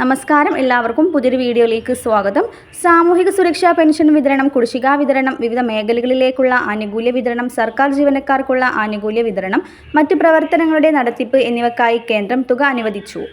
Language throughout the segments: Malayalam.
നമസ്കാരം, എല്ലാവർക്കും പുതിയൊരു വീഡിയോയിലേക്ക് സ്വാഗതം. സാമൂഹിക സുരക്ഷാ പെൻഷൻ വിതരണം, കുടിശ്ശിക വിതരണം, വിവിധ മേഖലകളിലേക്കുള്ള ആനുകൂല്യ വിതരണം, സർക്കാർ ജീവനക്കാർക്കുള്ള ആനുകൂല്യ വിതരണം, മറ്റ് പ്രവർത്തനങ്ങളുടെ നടത്തിപ്പ് എന്നിവയ്ക്കായി കേന്ദ്രം തുക അനുവദിച്ചു.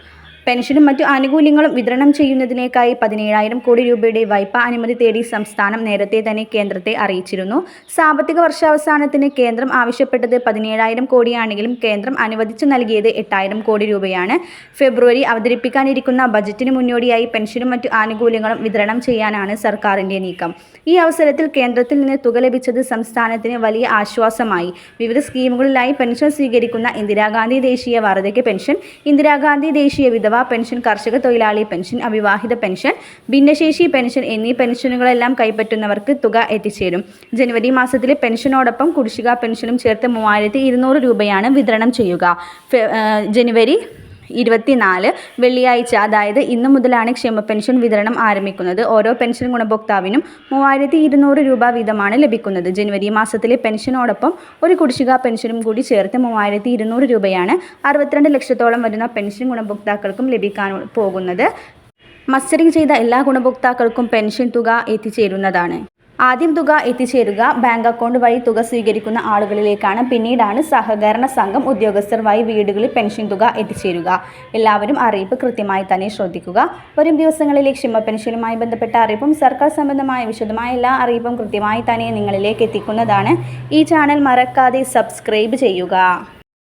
പെൻഷനും മറ്റു ആനുകൂല്യങ്ങളും വിതരണം ചെയ്യുന്നതിനേക്കായി 17,000 കോടി രൂപയുടെ വായ്പാ അനുമതി തേടി സംസ്ഥാനം നേരത്തെ തന്നെ കേന്ദ്രത്തെ അറിയിച്ചിരുന്നു. സാമ്പത്തിക വർഷാവസാനത്തിന് കേന്ദ്രം ആവശ്യപ്പെട്ടത് 17,000 കോടിയാണെങ്കിലും കേന്ദ്രം അനുവദിച്ചു നൽകിയത് 8,000 കോടി രൂപയാണ്. ഫെബ്രുവരി അവതരിപ്പിക്കാനിരിക്കുന്ന ബജറ്റിന് മുന്നോടിയായി പെൻഷനും മറ്റു ആനുകൂല്യങ്ങളും വിതരണം ചെയ്യാനാണ് സർക്കാരിൻ്റെ നീക്കം. ഈ അവസരത്തിൽ കേന്ദ്രത്തിൽ നിന്ന് തുക ലഭിച്ചത് സംസ്ഥാനത്തിന് വലിയ ആശ്വാസമായി. വിവിധ സ്കീമുകളിലായി പെൻഷൻ സ്വീകരിക്കുന്ന ഇന്ദിരാഗാന്ധി ദേശീയ വാർദ്ധക്യ പെൻഷൻ, ഇന്ദിരാഗാന്ധി ദേശീയ വിധവ പെൻഷൻ, കർഷക തൊഴിലാളി പെൻഷൻ, അവിവാഹിത പെൻഷൻ, ഭിന്നശേഷി പെൻഷൻ എന്നീ പെൻഷനുകളെല്ലാം കൈപ്പറ്റുന്നവർക്ക് തുക എത്തിച്ചേരും. ജനുവരി മാസത്തിലെ പെൻഷനോടൊപ്പം കുടിശ്ശിക പെൻഷനും ചേർത്ത് 3,200 രൂപയാണ് വിതരണം ചെയ്യുക. ജനുവരി 24 വെള്ളിയാഴ്ച, അതായത് ഇന്നു മുതലാണ് ക്ഷേമ പെൻഷൻ വിതരണം ആരംഭിക്കുന്നത്. ഓരോ പെൻഷൻ ഗുണഭോക്താവിനും 3,200 രൂപ വീതമാണ് ലഭിക്കുന്നത്. ജനുവരി മാസത്തിലെ പെൻഷനോടൊപ്പം ഒരു കുടിശ്ശിക പെൻഷനും കൂടി ചേർത്ത് 3,200 രൂപയാണ് 62 ലക്ഷത്തോളം വരുന്ന പെൻഷൻ ഗുണഭോക്താക്കൾക്കും ലഭിക്കാൻ പോകുന്നത്. മസ്റ്ററിംഗ് ചെയ്ത എല്ലാ ഗുണഭോക്താക്കൾക്കും പെൻഷൻ തുക എത്തിച്ചേരുന്നതാണ്. ആദ്യം തുക എത്തിച്ചേരുക ബാങ്ക് അക്കൗണ്ട് വഴി തുക സ്വീകരിക്കുന്ന ആളുകളിലേക്കാണ്. പിന്നീടാണ് സഹകരണ സംഘം ഉദ്യോഗസ്ഥർ വഴി വീടുകളിൽ പെൻഷൻ തുക എത്തിച്ചേരുക. എല്ലാവരും അറിയിപ്പ് കൃത്യമായി തന്നെ ശ്രദ്ധിക്കുക. വരും ദിവസങ്ങളിലെ ക്ഷേമ പെൻഷനുമായി ബന്ധപ്പെട്ട അറിയിപ്പും സർക്കാർ സംബന്ധമായ വിശദമായ എല്ലാ അറിയിപ്പും കൃത്യമായി തന്നെ നിങ്ങളിലേക്ക് എത്തിക്കുന്നതാണ്. ഈ ചാനൽ മറക്കാതെ സബ്സ്ക്രൈബ് ചെയ്യുക.